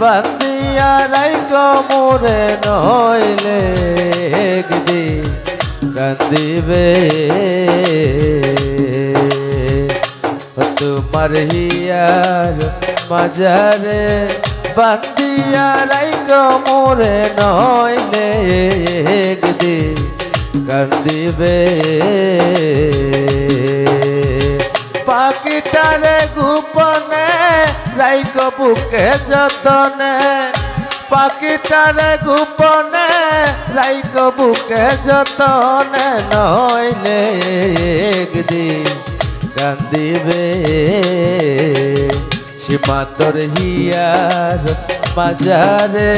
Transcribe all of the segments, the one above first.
বান্দিয়া রাইকো মোরে নইলে একদিন কান্দিবে তোমার হিয়ার মাজারে বান্দিয়া রাইকো মোরে নইলে একদিন কান্দিবে পাখিটারে গোপনে রাইকো বুকে যতনে পাখিটারে গোপনে রাইকো বুকে যতনে নইলে একদিন কান্দিবে সীমাতর হিয়ার মাজারে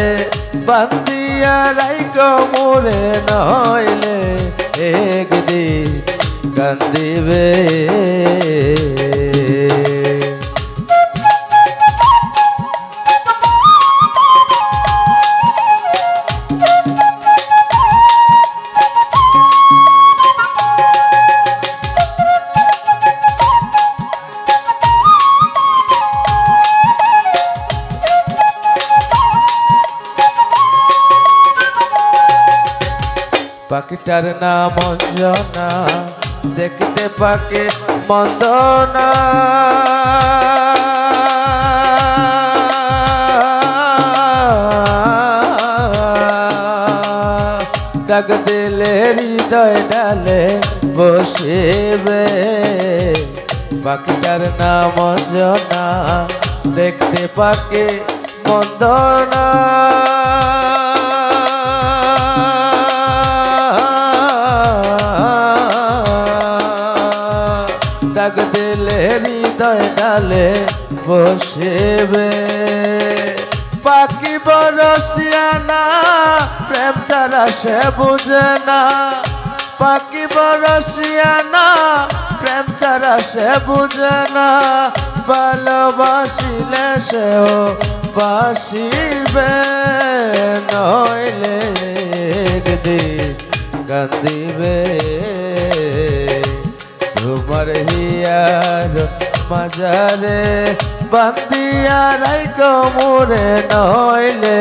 বান্দিয়া রাইকো মোরে নইলে একদিন কান্দিবে পাখিটার নাম অঞ্জনা দেখতে পাকে মন্দনা ডাক দিলে হৃদয় ডালে বসিবে পাখিটার নাম অঞ্জনা দেখতে পাকে মন্দনা ডাক দিলে হৃদয় ডালে বসিবে পাখি বরসিয়ানা প্রেম ছাড়া সে বুঝে না পাখি বরসিয়ানা প্রেম ছাড়া সে বুঝে না ভালোবাসিলে সেও বাসিবে নইলে একদিন কান্দিবে তোমার হিয়ার মাজারে বান্দিয়া রাইকো মোরে নইলে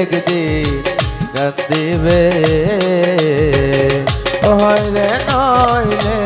একদিন কান্দিবে হইলে নইলে